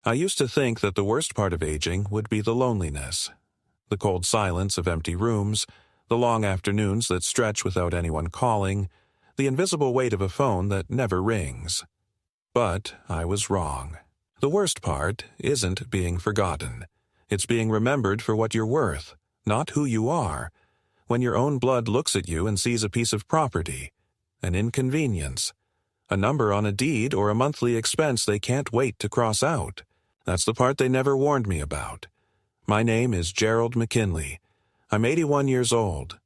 I used to think that the worst part of aging would be the loneliness, the cold silence of empty rooms, the long afternoons that stretch without anyone calling, the invisible weight of a phone that never rings. But I was wrong. The worst part isn't being forgotten. It's being remembered for what you're worth, not who you are. When your own blood looks at you and sees a piece of property, an inconvenience, a number on a deed, or a monthly expense they can't wait to cross out. That's the part they never warned me about. My name is Gerald McKinley. I'm 81 years old.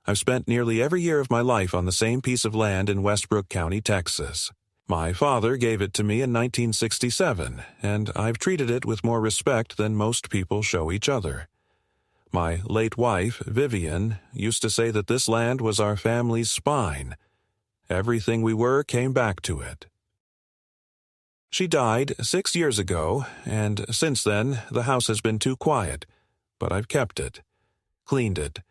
I've spent nearly every year of my life on the same piece of land in Westbrook County, Texas. My father gave it to me in 1967, and I've treated it with more respect than most people show each other. My late wife, Vivian, used to say that this land was our family's spine. Everything we were came back to it. She died 6 years ago, and since then the house has been too quiet, but I've kept it, cleaned it,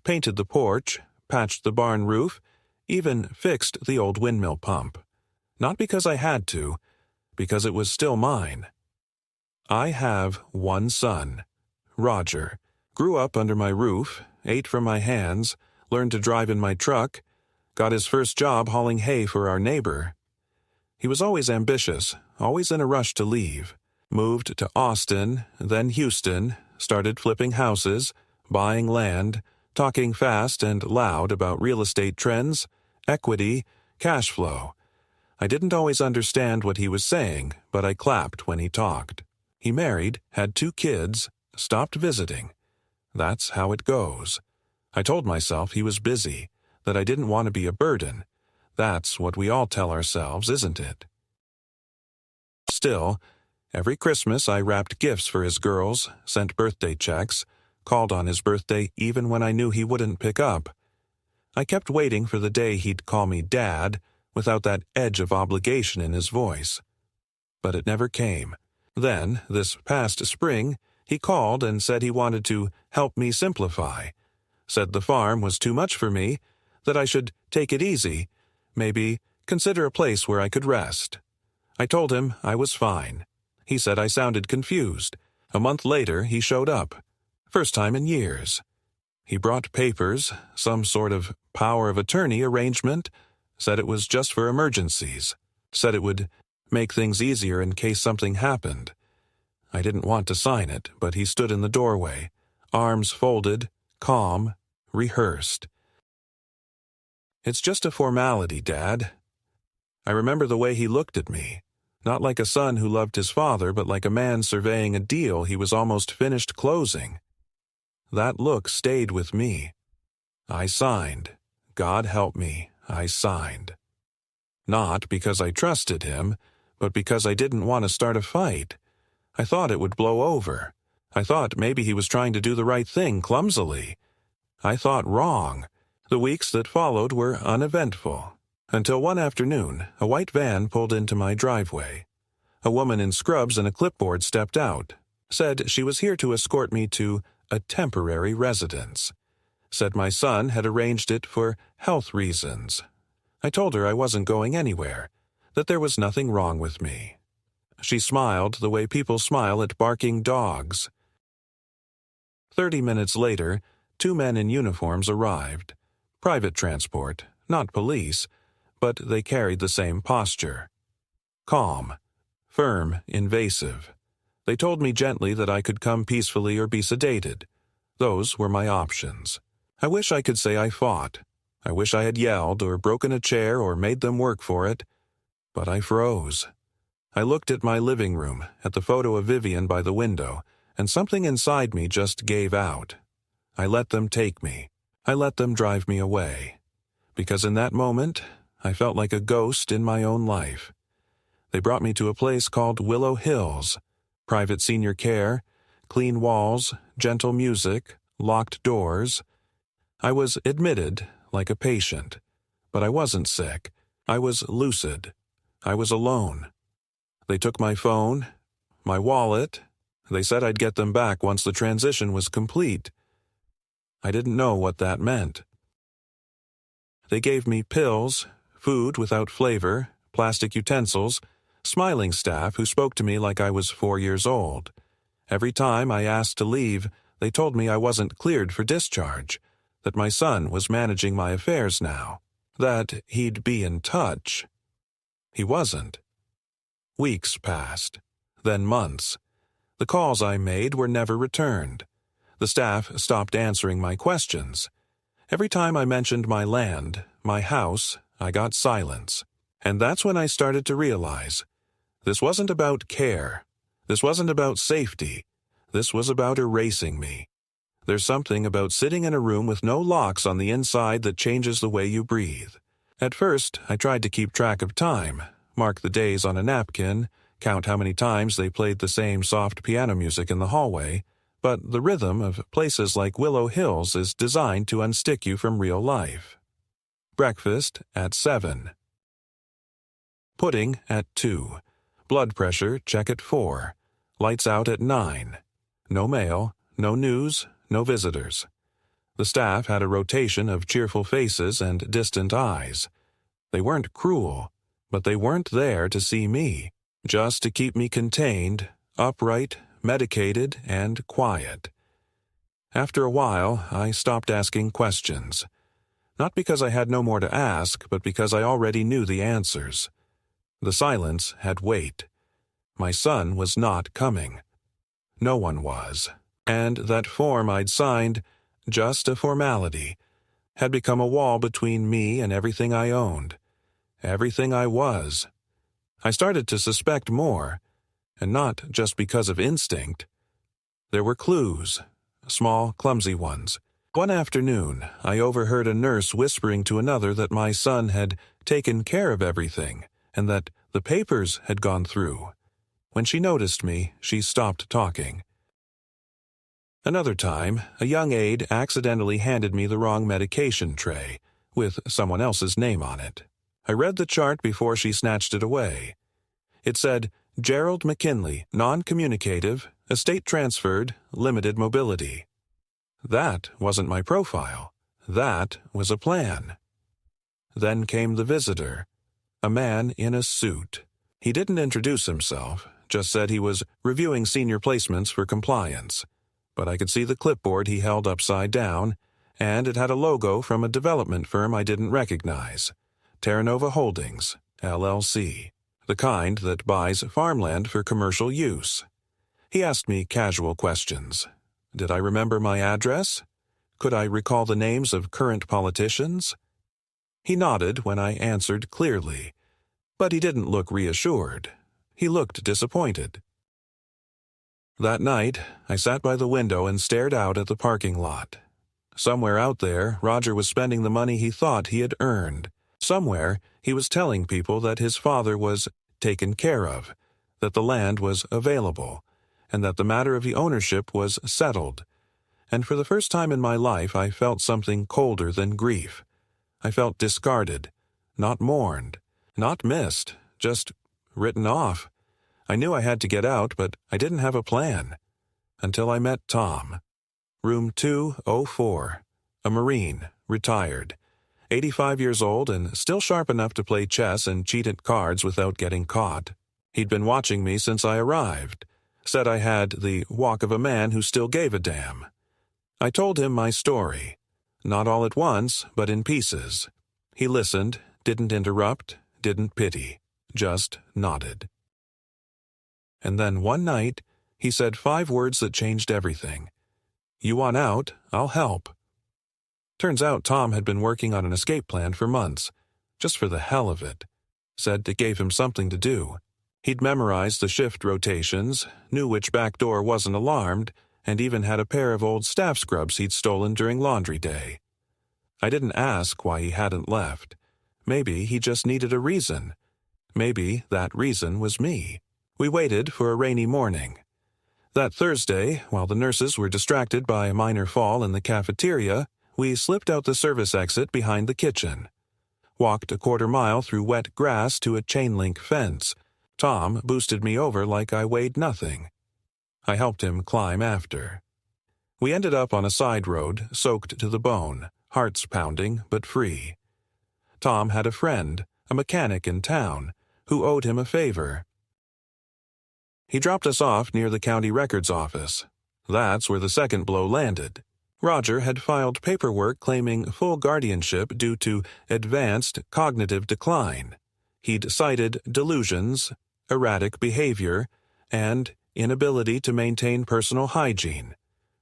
painted the porch, patched the barn roof, even fixed the old windmill pump. Not because I had to, because it was still mine. I have one son, Roger. Grew up under my roof, ate from my hands, learned to drive in my truck, got his first job hauling hay for our neighbor. He was always ambitious, always in a rush to leave. Moved to Austin, then Houston, started flipping houses, buying land, talking fast and loud about real estate trends, equity, cash flow. I didn't always understand what he was saying, but I clapped when he talked. He married, had 2 kids, stopped visiting. That's how it goes. I told myself he was busy, that I didn't want to be a burden. That's what we all tell ourselves, isn't it? Still, every Christmas I wrapped gifts for his girls, sent birthday checks, called on his birthday even when I knew he wouldn't pick up. I kept waiting for the day he'd call me Dad, without that edge of obligation in his voice. But it never came. Then, this past spring, he called and said he wanted to help me simplify. Said the farm was too much for me, that I should take it easy, maybe consider a place where I could rest. I told him I was fine. He said I sounded confused. A month later, he showed up. First time in years. He brought papers, some sort of power of attorney arrangement, said it was just for emergencies, said it would make things easier in case something happened. I didn't want to sign it, but he stood in the doorway, arms folded, calm, rehearsed. It's just a formality, Dad. I remember the way he looked at me, not like a son who loved his father, but like a man surveying a deal he was almost finished closing. That look stayed with me. I signed. God help me, I signed. Not because I trusted him, but because I didn't want to start a fight. I thought it would blow over. I thought maybe he was trying to do the right thing clumsily. I thought wrong. The weeks that followed were uneventful. Until one afternoon, a white van pulled into my driveway. A woman in scrubs and a clipboard stepped out. Said she was here to escort me to a temporary residence. Said my son had arranged it for health reasons. I told her I wasn't going anywhere, that there was nothing wrong with me. She smiled the way people smile at barking dogs. 30 minutes later, 2 men in uniforms arrived. Private transport, not police, but they carried the same posture. Calm, firm, invasive. They told me gently that I could come peacefully or be sedated. Those were my options. I wish I could say I fought. I wish I had yelled or broken a chair or made them work for it. But I froze. I looked at my living room, at the photo of Vivian by the window, and something inside me just gave out. I let them take me. I let them drive me away. Because in that moment, I felt like a ghost in my own life. They brought me to a place called Willow Hills. Private senior care, clean walls, gentle music, locked doors. I was admitted like a patient. But I wasn't sick. I was lucid. I was alone. They took my phone, my wallet. They said I'd get them back once the transition was complete. I didn't know what that meant. They gave me pills, food without flavor, plastic utensils, Smiling staff who spoke to me like I was 4 years old. Every time I asked to leave, they told me I wasn't cleared for discharge, that my son was managing my affairs now, that he'd be in touch. He wasn't. Weeks passed, then months. The calls I made were never returned. The staff stopped answering my questions. Every time I mentioned my land, my house, I got silence. And that's when I started to realize this wasn't about care. This wasn't about safety. This was about erasing me. There's something about sitting in a room with no locks on the inside that changes the way you breathe. At first, I tried to keep track of time, mark the days on a napkin, count how many times they played the same soft piano music in the hallway, but the rhythm of places like Willow Hills is designed to unstick you from real life. Breakfast at 7. Pudding at 2. Blood pressure check at 4. Lights out at 9. No mail, no news, no visitors. The staff had a rotation of cheerful faces and distant eyes. They weren't cruel, but they weren't there to see me, just to keep me contained, upright, medicated, and quiet. After a while, I stopped asking questions. Not because I had no more to ask, but because I already knew the answers. The silence had weight. My son was not coming. No one was. And that form I'd signed, just a formality, had become a wall between me and everything I owned, everything I was. I started to suspect more, and not just because of instinct. There were clues, small, clumsy ones. One afternoon, I overheard a nurse whispering to another that my son had taken care of everything, and that the papers had gone through. When she noticed me, she stopped talking. Another time, a young aide accidentally handed me the wrong medication tray, with someone else's name on it. I read the chart before she snatched it away. It said, Gerald McKinley, non-communicative, estate transferred, limited mobility. That wasn't my profile. That was a plan. Then came the visitor, a man in a suit. He didn't introduce himself, just said he was reviewing senior placements for compliance. But I could see the clipboard he held upside down, and it had a logo from a development firm I didn't recognize, Terranova Holdings, LLC, the kind that buys farmland for commercial use. He asked me casual questions. Did I remember my address? Could I recall the names of current politicians? He nodded when I answered clearly, but he didn't look reassured. He looked disappointed. That night, I sat by the window and stared out at the parking lot. Somewhere out there, Roger was spending the money he thought he had earned. Somewhere, he was telling people that his father was taken care of, that the land was available, and that the matter of the ownership was settled. And for the first time in my life, I felt something colder than grief. I felt discarded, not mourned, not missed, just written off. I knew I had to get out, but I didn't have a plan. Until I met Tom. Room 204. A Marine, retired. 85 years old and still sharp enough to play chess and cheat at cards without getting caught. He'd been watching me since I arrived. Said I had the walk of a man who still gave a damn. I told him my story. Not all at once, but in pieces. He listened, didn't interrupt, didn't pity, just nodded. And then one night, he said 5 words that changed everything. You want out, I'll help. Turns out Tom had been working on an escape plan for months, just for the hell of it. Said it gave him something to do. He'd memorized the shift rotations, knew which back door wasn't alarmed, and even had a pair of old staff scrubs he'd stolen during laundry day. I didn't ask why he hadn't left. Maybe he just needed a reason. Maybe that reason was me. We waited for a rainy morning. That Thursday, while the nurses were distracted by a minor fall in the cafeteria, we slipped out the service exit behind the kitchen. Walked a quarter-mile through wet grass to a chain-link fence. Tom boosted me over like I weighed nothing. I helped him climb after. We ended up on a side road, soaked to the bone, hearts pounding but free. Tom had a friend, a mechanic in town, who owed him a favor. He dropped us off near the county records office. That's where the second blow landed. Roger had filed paperwork claiming full guardianship due to advanced cognitive decline. He'd cited delusions, erratic behavior, and inability to maintain personal hygiene.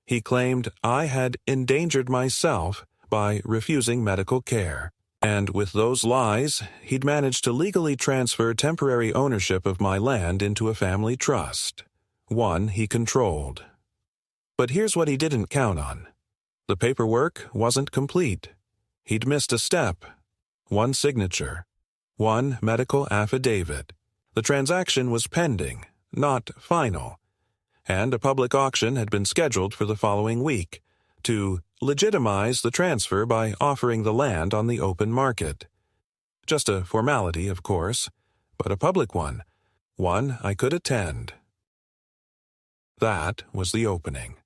He claimed I had endangered myself by refusing medical care. And with those lies, he'd managed to legally transfer temporary ownership of my land into a family trust, one he controlled. But here's what he didn't count on. The paperwork wasn't complete. He'd missed a step. One signature. One medical affidavit. The transaction was pending, not final. And a public auction had been scheduled for the following week to legitimize the transfer by offering the land on the open market. Just a formality, of course, but a public one I could attend. That was the opening.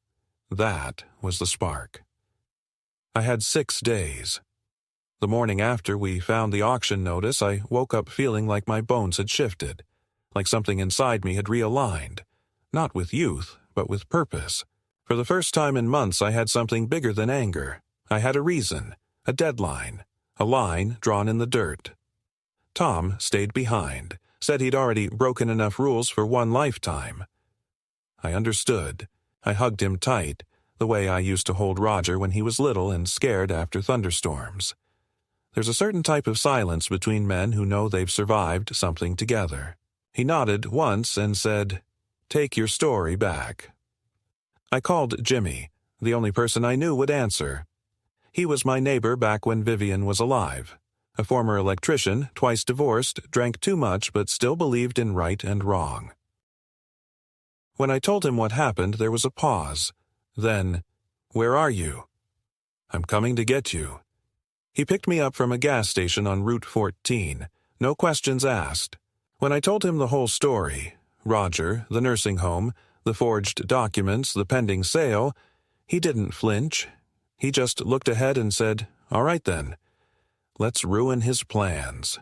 That was the spark. I had 6 days. The morning after we found the auction notice, I woke up feeling like my bones had shifted, like something inside me had realigned, not with youth, but with purpose. For the first time in months, I had something bigger than anger. I had a reason, a deadline, a line drawn in the dirt. Tom stayed behind, said he'd already broken enough rules for one lifetime. I understood. I hugged him tight, the way I used to hold Roger when he was little and scared after thunderstorms. There's a certain type of silence between men who know they've survived something together. He nodded once and said, "Take your story back." I called Jimmy, the only person I knew would answer. He was my neighbor back when Vivian was alive. A former electrician, twice divorced, drank too much but still believed in right and wrong. When I told him what happened, there was a pause. Then, "Where are you?" "I'm coming to get you." He picked me up from a gas station on Route 14, no questions asked. When I told him the whole story, Roger, the nursing home, the forged documents, the pending sale, he didn't flinch. He just looked ahead and said, "All right then, let's ruin his plans."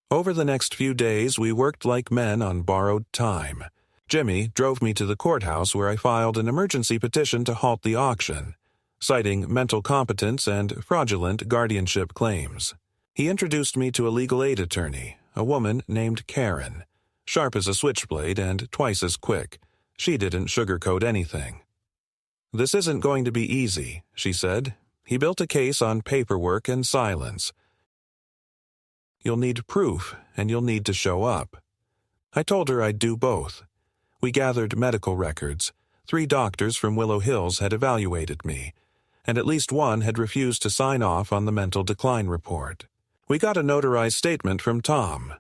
Over the next few days, we worked like men on borrowed time. Jimmy drove me to the courthouse where I filed an emergency petition to halt the auction, citing mental competence and fraudulent guardianship claims. He introduced me to a legal aid attorney, a woman named Karen, sharp as a switchblade and twice as quick. She didn't sugarcoat anything. "This isn't going to be easy," she said. "He built a case on paperwork and silence. You'll need proof, and you'll need to show up." I told her I'd do both. We gathered medical records. 3 doctors from Willow Hills had evaluated me, and at least one had refused to sign off on the mental decline report. We got a notarized statement from Tom.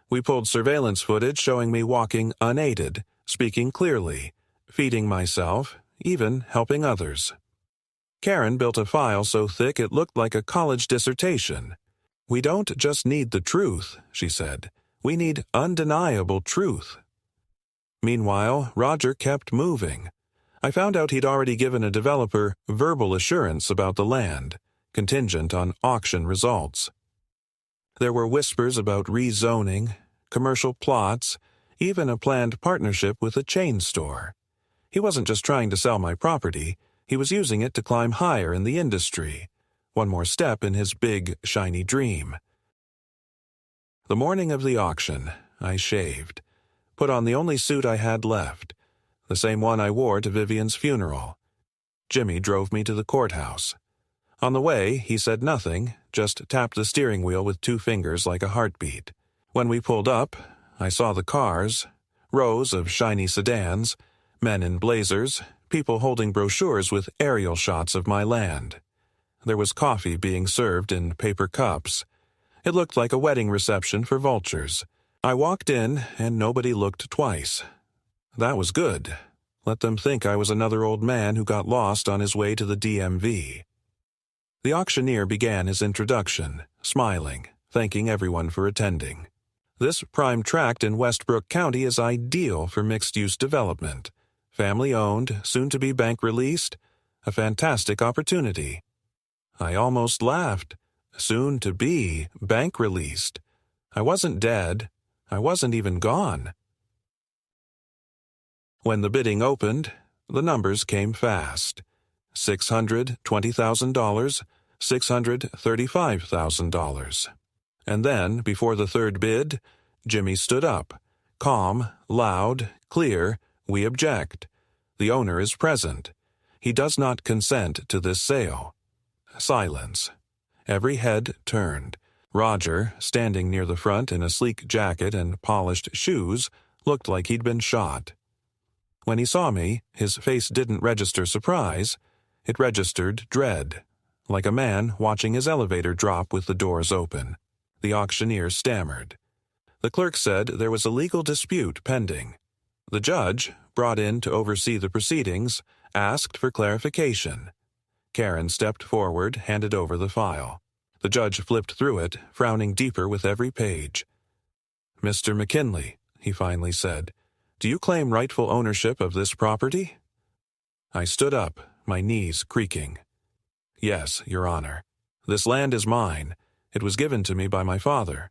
We pulled surveillance footage showing me walking unaided, speaking clearly, feeding myself, even helping others. Karen built a file so thick it looked like a college dissertation. "We don't just need the truth," she said. "We need undeniable truth." Meanwhile, Roger kept moving. I found out he'd already given a developer verbal assurance about the land, contingent on auction results. There were whispers about rezoning, commercial plots, even a planned partnership with a chain store. He wasn't just trying to sell my property, he was using it to climb higher in the industry. One more step in his big, shiny dream. The morning of the auction, I shaved, put on the only suit I had left, the same one I wore to Vivian's funeral. Jimmy drove me to the courthouse. On the way, he said nothing, just tapped the steering wheel with 2 fingers like a heartbeat. When we pulled up, I saw the cars, rows of shiny sedans, men in blazers, people holding brochures with aerial shots of my land. There was coffee being served in paper cups. It looked like a wedding reception for vultures. I walked in, and nobody looked twice. That was good. Let them think I was another old man who got lost on his way to the DMV. The auctioneer began his introduction, smiling, thanking everyone for attending. This prime tract in Westbrook County is ideal for mixed-use development. Family-owned, soon-to-be bank-released, a fantastic opportunity. I almost laughed. Soon-to-be bank-released. I wasn't dead. I wasn't even gone. When the bidding opened, the numbers came fast. $620,000, $635,000. And then, before the third bid, Jimmy stood up. Calm, loud, clear, we object. The owner is present. He does not consent to this sale. Silence. Every head turned. Roger, standing near the front in a sleek jacket and polished shoes, looked like he'd been shot. When he saw me, his face didn't register surprise. It registered dread, like a man watching his elevator drop with the doors open. The auctioneer stammered. The clerk said there was a legal dispute pending. The judge, brought in to oversee the proceedings, asked for clarification. Karen stepped forward, handed over the file. The judge flipped through it, frowning deeper with every page. "Mr. McKinley," he finally said, "do you claim rightful ownership of this property?" I stood up, my knees creaking. "Yes, Your Honor. This land is mine. It was given to me by my father.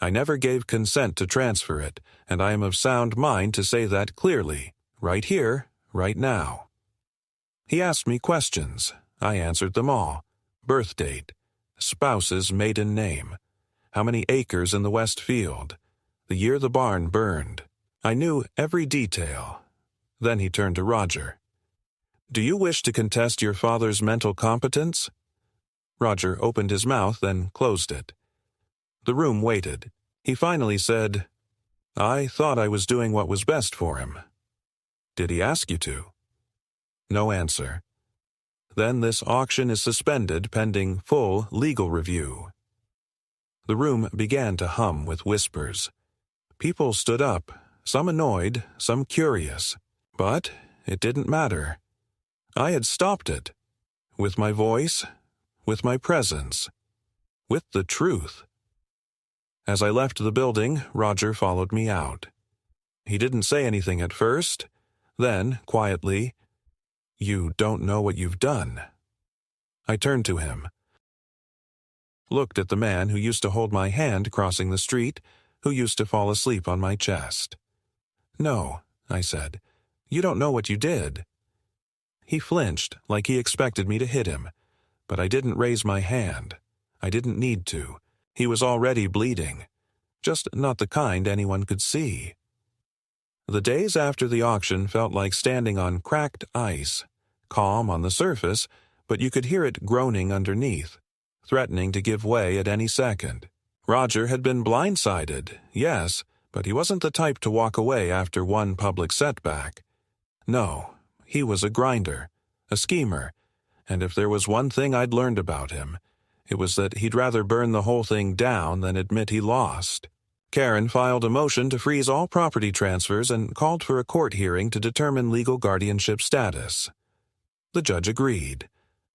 I never gave consent to transfer it, and I am of sound mind to say that clearly, right here, right now." He asked me questions. I answered them all. Birth date, spouse's maiden name, how many acres in the West Field, the year the barn burned. I knew every detail. Then he turned to Roger. "Do you wish to contest your father's mental competence?" Roger opened his mouth, then closed it. The room waited. He finally said, "I thought I was doing what was best for him." "Did he ask you to?" No answer. "Then this auction is suspended pending full legal review." The room began to hum with whispers. People stood up, some annoyed, some curious. But it didn't matter. I had stopped it. With my voice, with my presence, with the truth. As I left the building, Roger followed me out. He didn't say anything at first. Then, quietly, "You don't know what you've done." I turned to him. Looked at the man who used to hold my hand crossing the street, who used to fall asleep on my chest. "No," I said. "You don't know what you did." He flinched, like he expected me to hit him. But I didn't raise my hand. I didn't need to. He was already bleeding. Just not the kind anyone could see. The days after the auction felt like standing on cracked ice, calm on the surface, but you could hear it groaning underneath, threatening to give way at any second. Roger had been blindsided, yes, but he wasn't the type to walk away after one public setback. No, he was a grinder, a schemer, and if there was one thing I'd learned about him, it was that he'd rather burn the whole thing down than admit he lost. Karen filed a motion to freeze all property transfers and called for a court hearing to determine legal guardianship status. The judge agreed.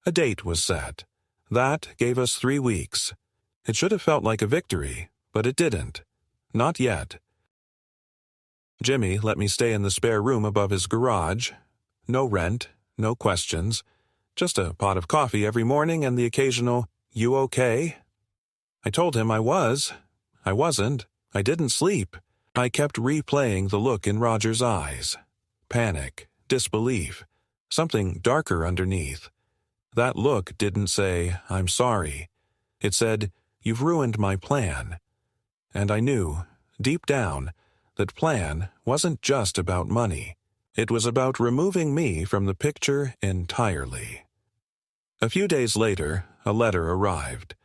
A date was set. That gave us 3 weeks. It should have felt like a victory, but it didn't. Not yet. Jimmy let me stay in the spare room above his garage. No rent, no questions. Just a pot of coffee every morning and the occasional, "You okay?" I told him I was. I wasn't. I didn't sleep. I kept replaying the look in Roger's eyes. Panic, disbelief, something darker underneath. That look didn't say, "I'm sorry." It said, "You've ruined my plan." And I knew, deep down, that plan wasn't just about money. It was about removing me from the picture entirely. A few days later, a letter arrived.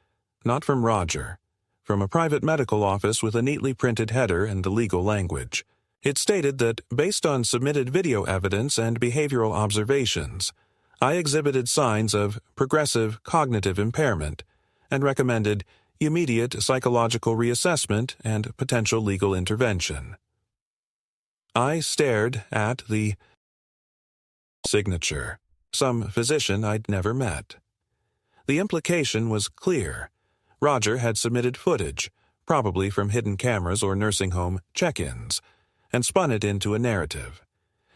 Not from Roger. From a private medical office with a neatly printed header and the legal language. It stated that, based on submitted video evidence and behavioral observations, I exhibited signs of progressive cognitive impairment and recommended immediate psychological reassessment and potential legal intervention. I stared at the signature, some physician I'd never met. The implication was clear. Roger had submitted footage, probably from hidden cameras or nursing home check-ins, and spun it into a narrative.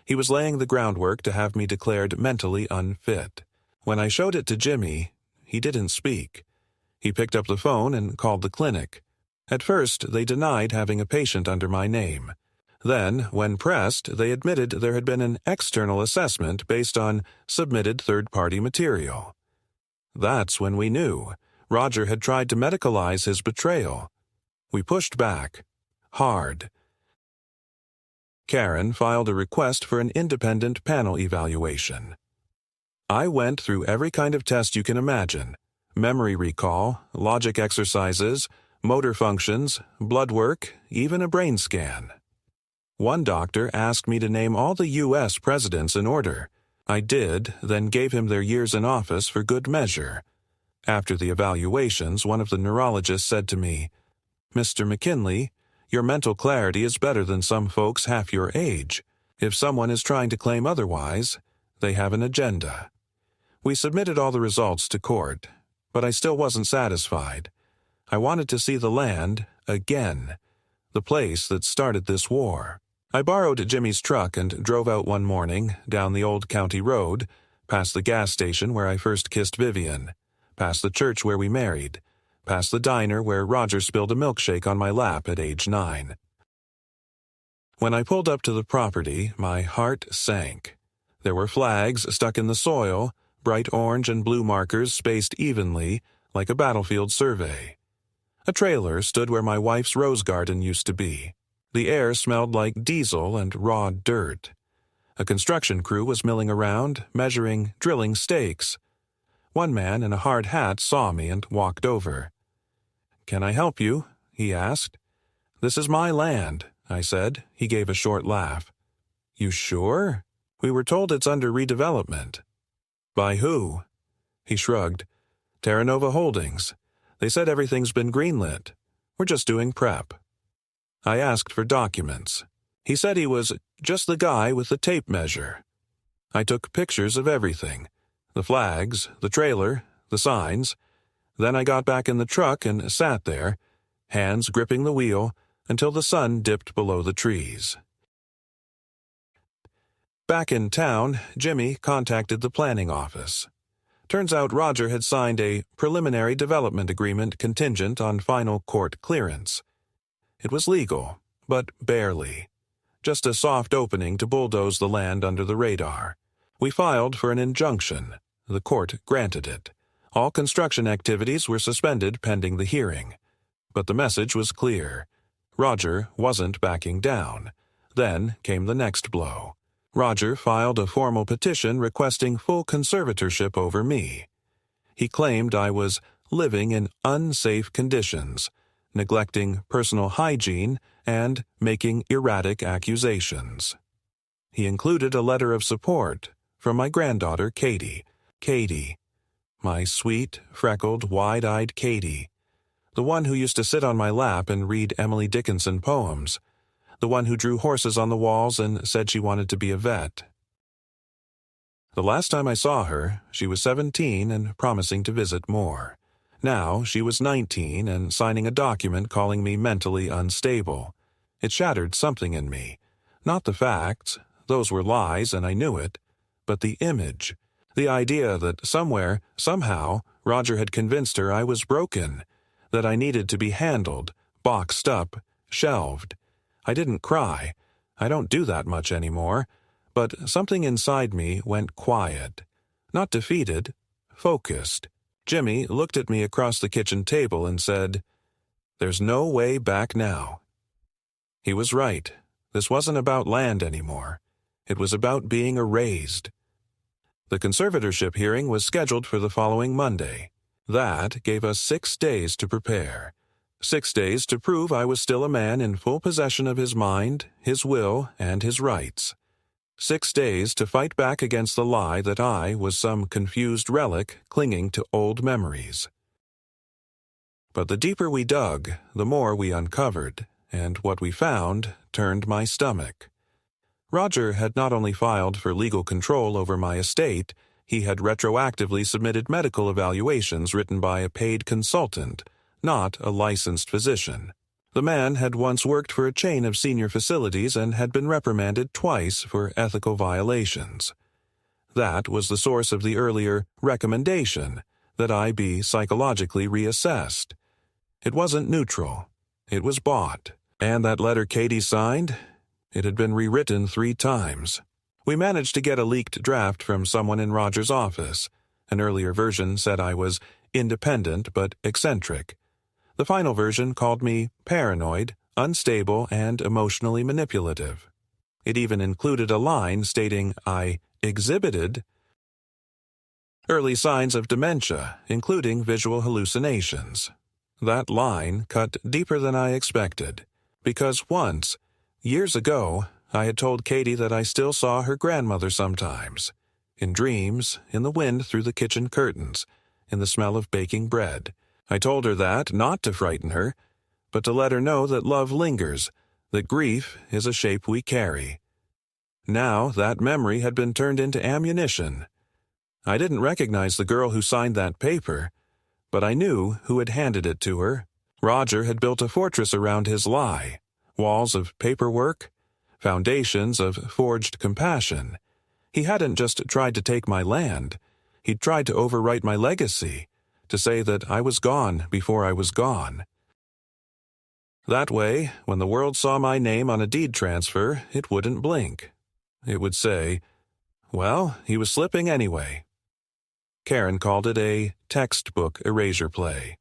He was laying the groundwork to have me declared mentally unfit. When I showed it to Jimmy, he didn't speak. He picked up the phone and called the clinic. At first, they denied having a patient under my name. Then, when pressed, they admitted there had been an external assessment based on submitted third-party material. That's when we knew Roger had tried to medicalize his betrayal. We pushed back. Hard. Karen filed a request for an independent panel evaluation. I went through every kind of test you can imagine: memory recall, logic exercises, motor functions, blood work, even a brain scan. One doctor asked me to name all the U.S. presidents in order. I did, then gave him their years in office for good measure. After the evaluations, one of the neurologists said to me, "Mr. McKinley, your mental clarity is better than some folks half your age. If someone is trying to claim otherwise, they have an agenda." We submitted all the results to court, but I still wasn't satisfied. I wanted to see the land again, the place that started this war. I borrowed Jimmy's truck and drove out one morning, down the old county road, past the gas station where I first kissed Vivian, past the church where we married, past the diner where Roger spilled a milkshake on my lap at age 9. When I pulled up to the property, my heart sank. There were flags stuck in the soil, bright orange and blue markers spaced evenly, like a battlefield survey. A trailer stood where my wife's rose garden used to be. The air smelled like diesel and raw dirt. A construction crew was milling around, measuring, drilling stakes. One man in a hard hat saw me and walked over. "Can I help you?" he asked. "This is my land," I said. He gave a short laugh. "You sure? We were told it's under redevelopment." "By who?" He shrugged. "Terra Nova Holdings. They said everything's been greenlit. We're just doing prep." I asked for documents. He said he was just the guy with the tape measure. I took pictures of everything: the flags, the trailer, the signs. Then I got back in the truck and sat there, hands gripping the wheel, until the sun dipped below the trees. Back in town, Jimmy contacted the planning office. Turns out Roger had signed a preliminary development agreement contingent on final court clearance. It was legal, but barely. Just a soft opening to bulldoze the land under the radar. We filed for an injunction. The court granted it. All construction activities were suspended pending the hearing. But the message was clear. Roger wasn't backing down. Then came the next blow. Roger filed a formal petition requesting full conservatorship over me. He claimed I was living in unsafe conditions, neglecting personal hygiene, and making erratic accusations. He included a letter of support from my granddaughter, Katie. Katie. My sweet, freckled, wide-eyed Katie. The one who used to sit on my lap and read Emily Dickinson poems. The one who drew horses on the walls and said she wanted to be a vet. The last time I saw her, she was 17 and promising to visit more. Now she was 19 and signing a document calling me mentally unstable. It shattered something in me. Not the facts, those were lies and I knew it, but the image. The idea that somewhere, somehow, Roger had convinced her I was broken, that I needed to be handled, boxed up, shelved. I didn't cry. I don't do that much anymore. But something inside me went quiet. Not defeated, focused. Jimmy looked at me across the kitchen table and said, "There's no way back now." He was right. This wasn't about land anymore. It was about being erased. The conservatorship hearing was scheduled for the following Monday. That gave us 6 days to prepare. 6 days to prove I was still a man in full possession of his mind, his will, and his rights. 6 days to fight back against the lie that I was some confused relic clinging to old memories. But the deeper we dug, the more we uncovered, and what we found turned my stomach. Roger had not only filed for legal control over my estate, he had retroactively submitted medical evaluations written by a paid consultant, not a licensed physician. The man had once worked for a chain of senior facilities and had been reprimanded twice for ethical violations. That was the source of the earlier recommendation that I be psychologically reassessed. It wasn't neutral. It was bought. And that letter Katie signed? It had been rewritten 3 times. We managed to get a leaked draft from someone in Roger's office. An earlier version said I was independent but eccentric. The final version called me paranoid, unstable, and emotionally manipulative. It even included a line stating I exhibited early signs of dementia, including visual hallucinations. That line cut deeper than I expected, because once, years ago, I had told Katie that I still saw her grandmother sometimes, in dreams, in the wind through the kitchen curtains, in the smell of baking bread. I told her that, not to frighten her, but to let her know that love lingers, that grief is a shape we carry. Now that memory had been turned into ammunition. I didn't recognize the girl who signed that paper, but I knew who had handed it to her. Roger had built a fortress around his lie, walls of paperwork, foundations of forged compassion. He hadn't just tried to take my land. He'd tried to overwrite my legacy, to say that I was gone before I was gone. That way, when the world saw my name on a deed transfer, it wouldn't blink. It would say, well, he was slipping anyway. Karen called it a textbook erasure play.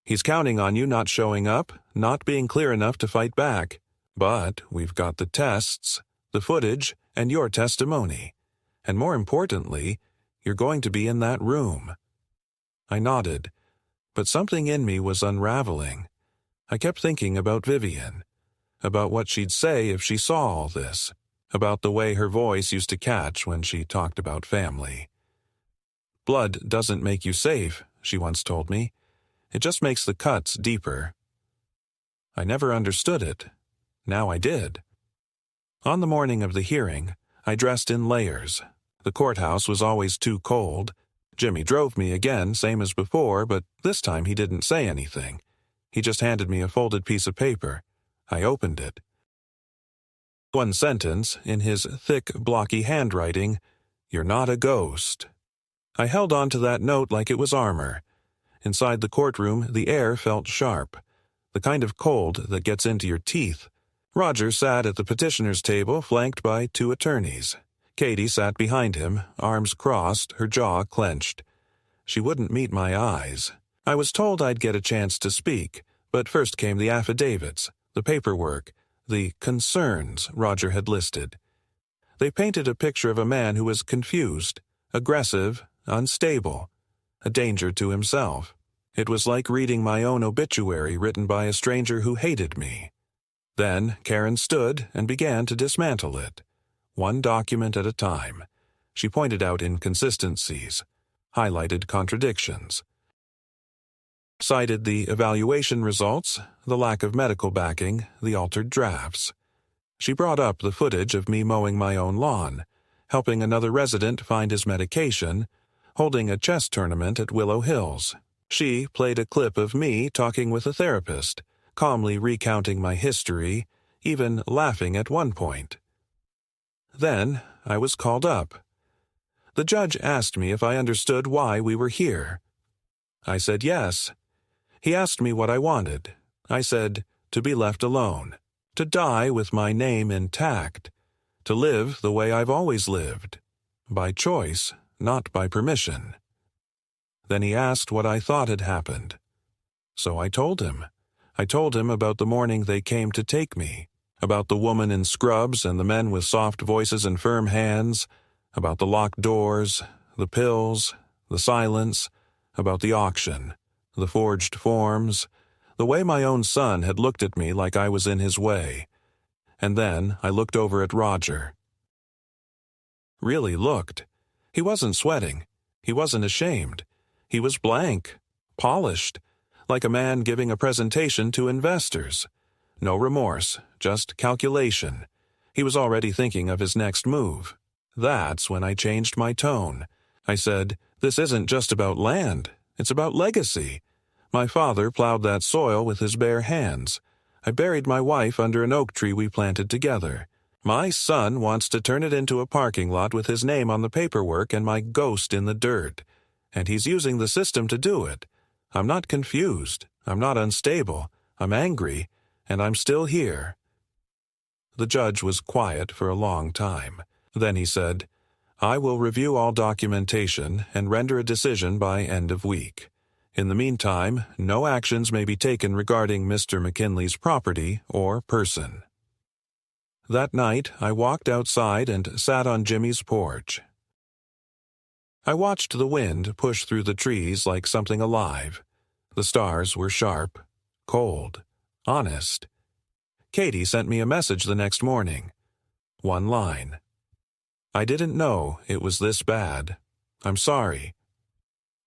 He's counting on you not showing up, not being clear enough to fight back. But we've got the tests, the footage, and your testimony. And more importantly, you're going to be in that room. I nodded, but something in me was unraveling. I kept thinking about Vivian, about what she'd say if she saw all this, about the way her voice used to catch when she talked about family. Blood doesn't make you safe, she once told me. It just makes the cuts deeper. I never understood it. Now I did. On the morning of the hearing, I dressed in layers. The courthouse was always too cold. Jimmy drove me again, same as before, but this time he didn't say anything. He just handed me a folded piece of paper. I opened it. One sentence, in his thick, blocky handwriting, "You're not a ghost." I held on to that note like it was armor. Inside the courtroom, the air felt sharp, the kind of cold that gets into your teeth. Roger sat at the petitioner's table, flanked by 2 attorneys. Katie sat behind him, arms crossed, her jaw clenched. She wouldn't meet my eyes. I was told I'd get a chance to speak, but first came the affidavits, the paperwork, the concerns Roger had listed. They painted a picture of a man who was confused, aggressive, unstable, a danger to himself. It was like reading my own obituary written by a stranger who hated me. Then Karen stood and began to dismantle it, one document at a time. She pointed out inconsistencies, highlighted contradictions, cited the evaluation results, the lack of medical backing, the altered drafts. She brought up the footage of me mowing my own lawn, helping another resident find his medication, holding a chess tournament at Willow Hills. She played a clip of me talking with a therapist, calmly recounting my history, even laughing at one point. Then I was called up. The judge asked me if I understood why we were here. I said yes. He asked me what I wanted. I said, to be left alone, to die with my name intact, to live the way I've always lived, by choice, not by permission. Then he asked what I thought had happened. So I told him. I told him about the morning they came to take me, about the woman in scrubs and the men with soft voices and firm hands, about the locked doors, the pills, the silence, about the auction, the forged forms, the way my own son had looked at me like I was in his way. And then I looked over at Roger. Really looked. He wasn't sweating. He wasn't ashamed. He was blank, polished, like a man giving a presentation to investors. No remorse, just calculation. He was already thinking of his next move. That's when I changed my tone. I said, "This isn't just about land. It's about legacy. My father plowed that soil with his bare hands. I buried my wife under an oak tree we planted together. My son wants to turn it into a parking lot with his name on the paperwork and my ghost in the dirt. And he's using the system to do it. I'm not confused. I'm not unstable. I'm angry. And I'm still here." The judge was quiet for a long time. Then he said, "I will review all documentation and render a decision by end of week. In the meantime, no actions may be taken regarding Mr. McKinley's property or person." That night, I walked outside and sat on Jimmy's porch. I watched the wind push through the trees like something alive. The stars were sharp, cold, honest. Katie sent me a message the next morning. One line. "I didn't know it was this bad. I'm sorry."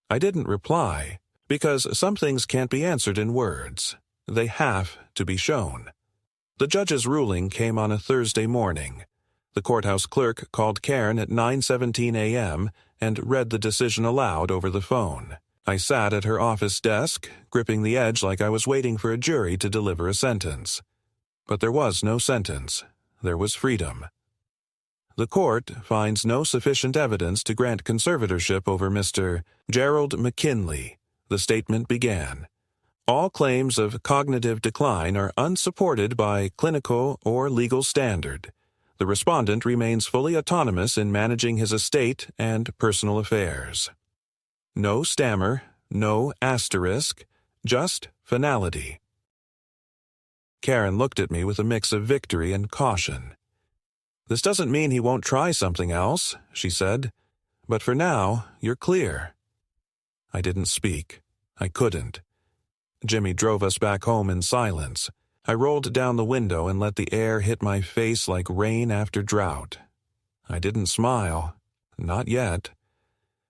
I didn't reply, because some things can't be answered in words. They have to be shown. The judge's ruling came on a Thursday morning. The courthouse clerk called Karen at 9:17 a.m. and read the decision aloud over the phone. I sat at her office desk, gripping the edge like I was waiting for a jury to deliver a sentence. But there was no sentence. There was freedom. The court finds no sufficient evidence to grant conservatorship over Mr. Gerald McKinley, the statement began. All claims of cognitive decline are unsupported by clinical or legal standard. The respondent remains fully autonomous in managing his estate and personal affairs. No stammer, no asterisk, just finality. Karen looked at me with a mix of victory and caution. "This doesn't mean he won't try something else," she said. "But for now, you're clear." I didn't speak. I couldn't. Jimmy drove us back home in silence. I rolled down the window and let the air hit my face like rain after drought. I didn't smile. Not yet.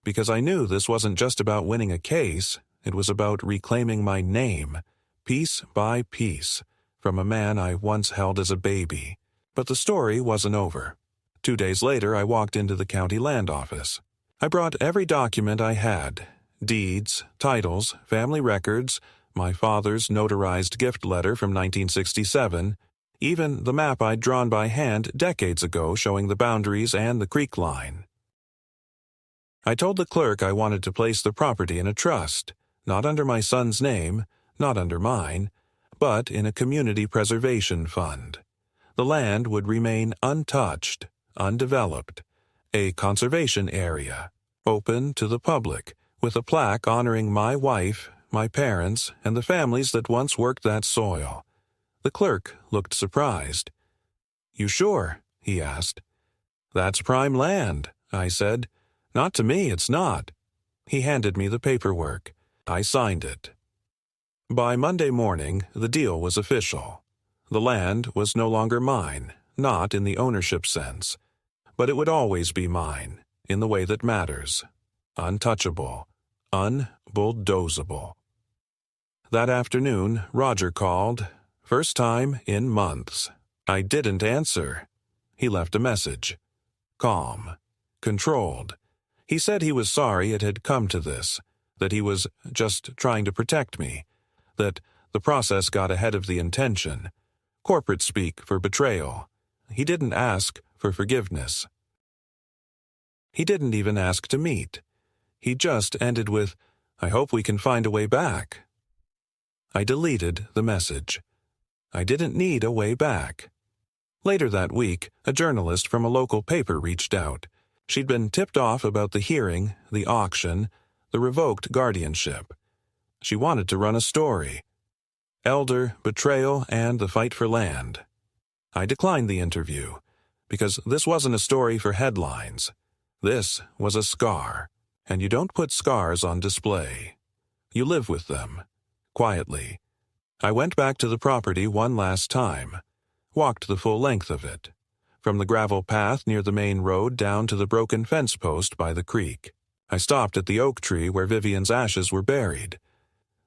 Because I knew this wasn't just about winning a case. It was about reclaiming my name, piece by piece, from a man I once held as a baby. But the story wasn't over. 2 days later, I walked into the county land office. I brought every document I had: deeds, titles, family records, my father's notarized gift letter from 1967, even the map I'd drawn by hand decades ago showing the boundaries and the creek line. I told the clerk I wanted to place the property in a trust, not under my son's name, not under mine, but in a community preservation fund. The land would remain untouched, undeveloped, a conservation area, open to the public, with a plaque honoring my wife, my parents, and the families that once worked that soil. The clerk looked surprised. "You sure?" he asked. "That's prime land," I said. "Not to me, it's not." He handed me the paperwork. I signed it. By Monday morning, the deal was official. The land was no longer mine, not in the ownership sense, but it would always be mine, in the way that matters. Untouchable, unbulldozable. That afternoon, Roger called. First time in months. I didn't answer. He left a message. Calm. Controlled. He said he was sorry it had come to this, that he was just trying to protect me, that the process got ahead of the intention. Corporate speak for betrayal. He didn't ask for forgiveness. He didn't even ask to meet. He just ended with, "I hope we can find a way back." I deleted the message. I didn't need a way back. Later that week, a journalist from a local paper reached out. She'd been tipped off about the hearing, the auction, the revoked guardianship. She wanted to run a story. Elder, betrayal, and the fight for land. I declined the interview, because this wasn't a story for headlines. This was a scar, and you don't put scars on display. You live with them. Quietly. I went back to the property one last time, walked the full length of it, from the gravel path near the main road down to the broken fence post by the creek. I stopped at the oak tree where Vivian's ashes were buried.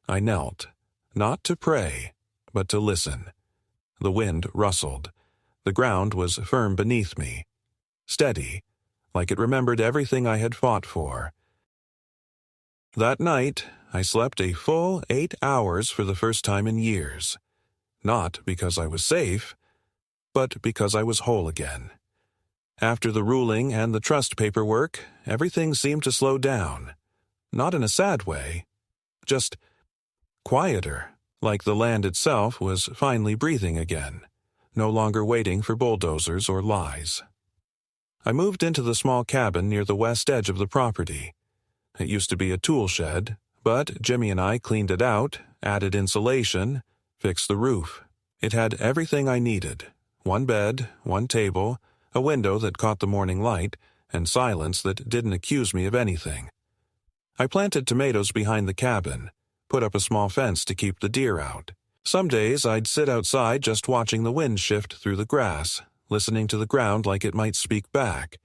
I knelt, not to pray, but to listen. The wind rustled. The ground was firm beneath me, steady, like it remembered everything I had fought for. That night, I slept a full 8 hours for the first time in years. Not because I was safe, but because I was whole again. After the ruling and the trust paperwork, everything seemed to slow down. Not in a sad way, just quieter, like the land itself was finally breathing again. no longer waiting for bulldozers or lies. I moved into the small cabin near the west edge of the property. It used to be a tool shed, but Jimmy and I cleaned it out, added insulation, fixed the roof. It had everything I needed: one bed, one table, a window that caught the morning light, and silence that didn't accuse me of anything. I planted tomatoes behind the cabin, put up a small fence to keep the deer out. Some days I'd sit outside just watching the wind shift through the grass, listening to the ground like it might speak back.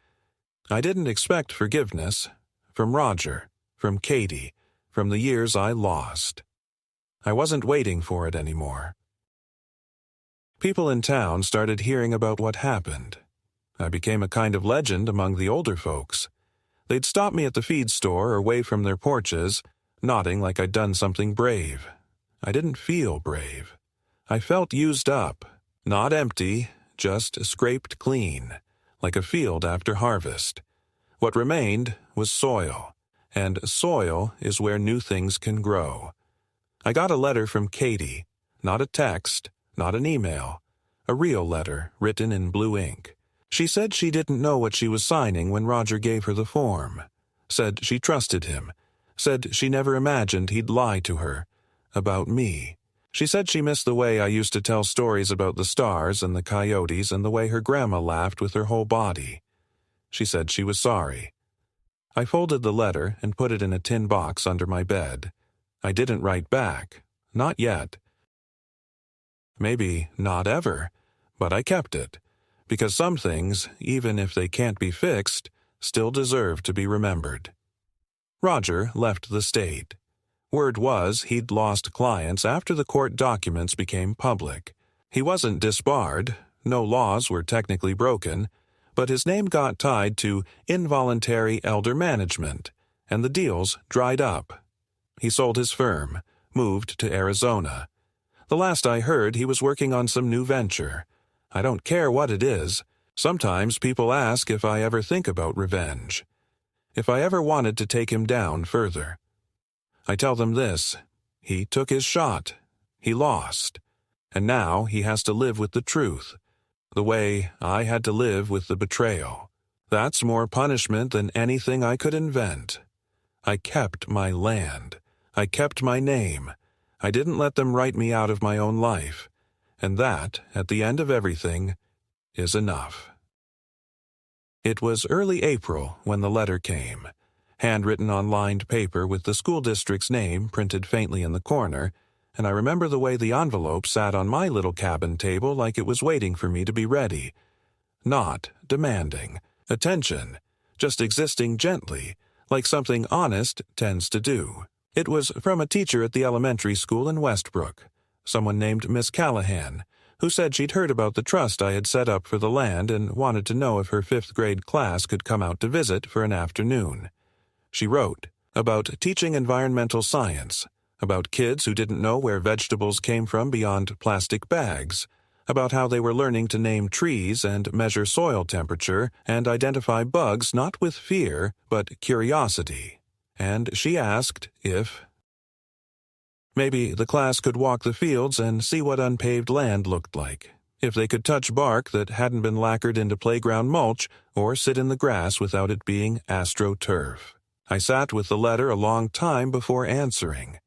I didn't expect forgiveness from Roger, from Katie, from the years I lost. I wasn't waiting for it anymore. People in town started hearing about what happened. I became a kind of legend among the older folks. They'd stop me at the feed store or wave from their porches, nodding like I'd done something brave. I didn't feel brave. I felt used up, not empty, just scraped clean, like a field after harvest. What remained was soil, and soil is where new things can grow. I got a letter from Katie, not a text, not an email, a real letter written in blue ink. She said she didn't know what she was signing when Roger gave her the form. Said she trusted him. Said she never imagined he'd lie to her. About me. She said she missed the way I used to tell stories about the stars and the coyotes and the way her grandma laughed with her whole body. She said she was sorry. I folded the letter and put it in a tin box under my bed. I didn't write back. Not yet. Maybe not ever. But I kept it. Because some things, even if they can't be fixed, still deserve to be remembered. Roger left the state. Word was he'd lost clients after the court documents became public. He wasn't disbarred, no laws were technically broken, but his name got tied to involuntary elder management, and the deals dried up. He sold his firm, moved to Arizona. The last I heard, he was working on some new venture. I don't care what it is. Sometimes people ask if I ever think about revenge. If I ever wanted to take him down further. I tell them this: he took his shot. He lost. And now he has to live with the truth. The way I had to live with the betrayal. That's more punishment than anything I could invent. I kept my land. I kept my name. I didn't let them write me out of my own life. And that, at the end of everything, is enough. It was early April when the letter came, handwritten on lined paper with the school district's name printed faintly in the corner, and I remember the way the envelope sat on my little cabin table like it was waiting for me to be ready. Not demanding attention, just existing gently, like something honest tends to do. It was from a teacher at the elementary school in Westbrook, someone named Miss Callahan, who said she'd heard about the trust I had set up for the land and wanted to know if her 5th grade class could come out to visit for an afternoon. She wrote about teaching environmental science, about kids who didn't know where vegetables came from beyond plastic bags, about how they were learning to name trees and measure soil temperature and identify bugs not with fear but curiosity. And she asked if maybe the class could walk the fields and see what unpaved land looked like, if they could touch bark that hadn't been lacquered into playground mulch or sit in the grass without it being astroturf. I sat with the letter a long time before answering.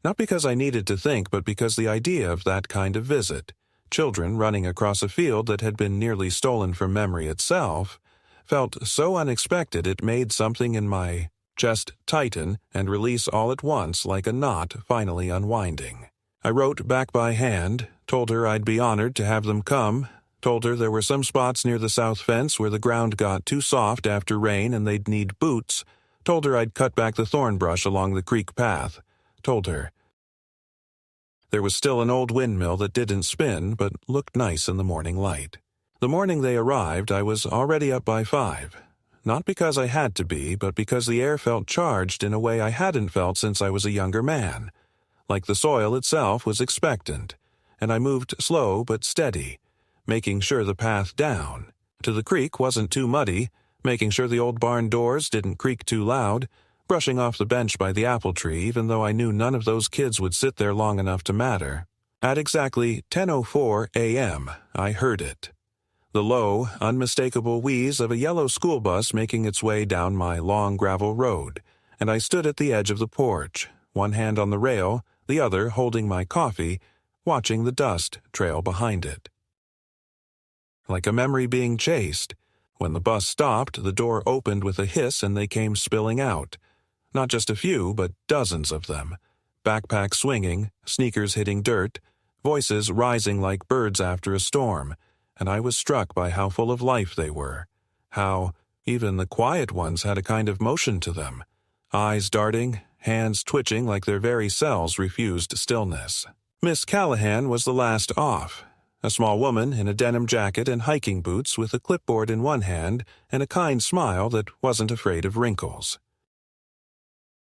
Not because I needed to think, but because the idea of that kind of visit, children running across a field that had been nearly stolen from memory itself, felt so unexpected it made something in my chest tighten and release all at once like a knot finally unwinding. I wrote back by hand, told her I'd be honored to have them come, told her there were some spots near the south fence where the ground got too soft after rain and they'd need boots, told her I'd cut back the thorn brush along the creek path, told her there was still an old windmill that didn't spin but looked nice in the morning light. The morning they arrived, I was already up by 5. Not because I had to be, but because the air felt charged in a way I hadn't felt since I was a younger man. Like the soil itself was expectant, and I moved slow but steady, making sure the path down to the creek wasn't too muddy, making sure the old barn doors didn't creak too loud, brushing off the bench by the apple tree even though I knew none of those kids would sit there long enough to matter. At exactly 10:04 a.m., I heard it. The low, unmistakable wheeze of a yellow school bus making its way down my long gravel road, and I stood at the edge of the porch, one hand on the rail, the other holding my coffee, watching the dust trail behind it. Like a memory being chased, when the bus stopped, the door opened with a hiss and they came spilling out. Not just a few, but dozens of them. Backpacks swinging, sneakers hitting dirt, voices rising like birds after a storm, and I was struck by how full of life they were. How even the quiet ones had a kind of motion to them. Eyes darting, hands twitching like their very cells refused stillness. Miss Callahan was the last off. A small woman in a denim jacket and hiking boots with a clipboard in one hand and a kind smile that wasn't afraid of wrinkles.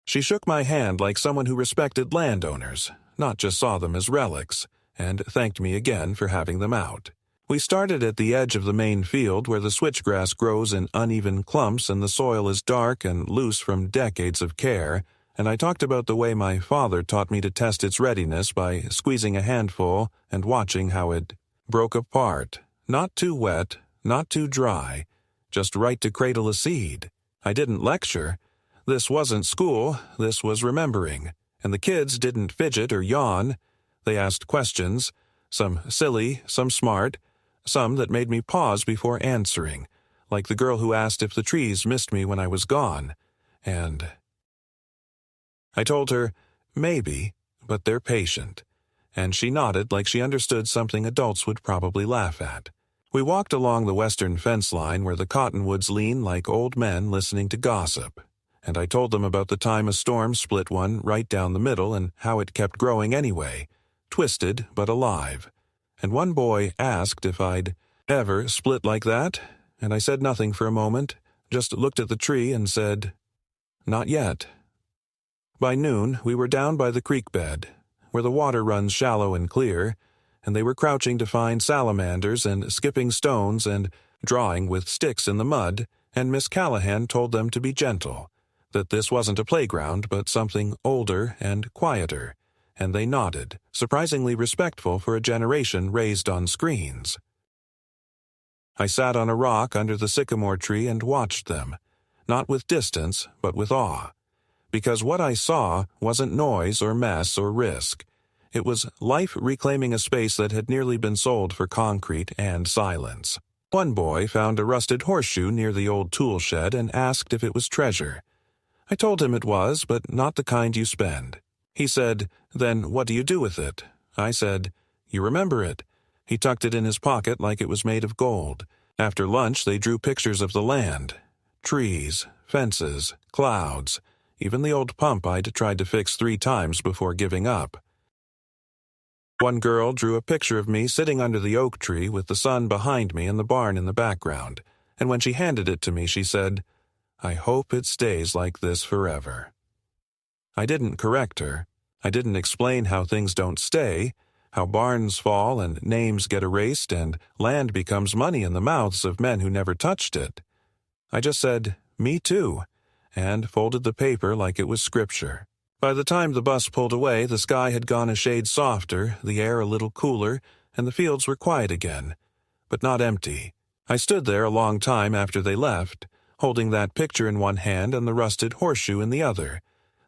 She shook my hand like someone who respected landowners, not just saw them as relics, and thanked me again for having them out. We started at the edge of the main field where the switchgrass grows in uneven clumps and the soil is dark and loose from decades of care, and I talked about the way my father taught me to test its readiness by squeezing a handful and watching how it broke apart, not too wet, not too dry, just right to cradle a seed. I didn't lecture. This wasn't school, this was remembering, and the kids didn't fidget or yawn. They asked questions, some silly, some smart, some that made me pause before answering, like the girl who asked if the trees missed me when I was gone, and I told her, maybe, but they're patient, and she nodded like she understood something adults would probably laugh at. We walked along the western fence line where the cottonwoods lean like old men listening to gossip, and I told them about the time a storm split one right down the middle and how it kept growing anyway, twisted but alive. And one boy asked if I'd ever split like that, and I said nothing for a moment, just looked at the tree and said, "Not yet." By noon, we were down by the creek bed, where the water runs shallow and clear, and they were crouching to find salamanders and skipping stones and drawing with sticks in the mud, and Miss Callahan told them to be gentle, that this wasn't a playground but something older and quieter, and they nodded, surprisingly respectful for a generation raised on screens. I sat on a rock under the sycamore tree and watched them, not with distance, but with awe. Because what I saw wasn't noise or mess or risk. It was life reclaiming a space that had nearly been sold for concrete and silence. One boy found a rusted horseshoe near the old tool shed and asked if it was treasure. I told him it was, but not the kind you spend. He said, "Then what do you do with it?" I said, "You remember it." He tucked it in his pocket like it was made of gold. After lunch, they drew pictures of the land. Trees, fences, clouds, even the old pump I'd tried to fix 3 times before giving up. One girl drew a picture of me sitting under the oak tree with the sun behind me and the barn in the background, and when she handed it to me, she said, "I hope it stays like this forever." I didn't correct her. I didn't explain how things don't stay, how barns fall and names get erased and land becomes money in the mouths of men who never touched it. I just said, "Me too," and folded the paper like it was scripture. By the time the bus pulled away, the sky had gone a shade softer, the air a little cooler, and the fields were quiet again, but not empty. I stood there a long time after they left, holding that picture in one hand and the rusted horseshoe in the other,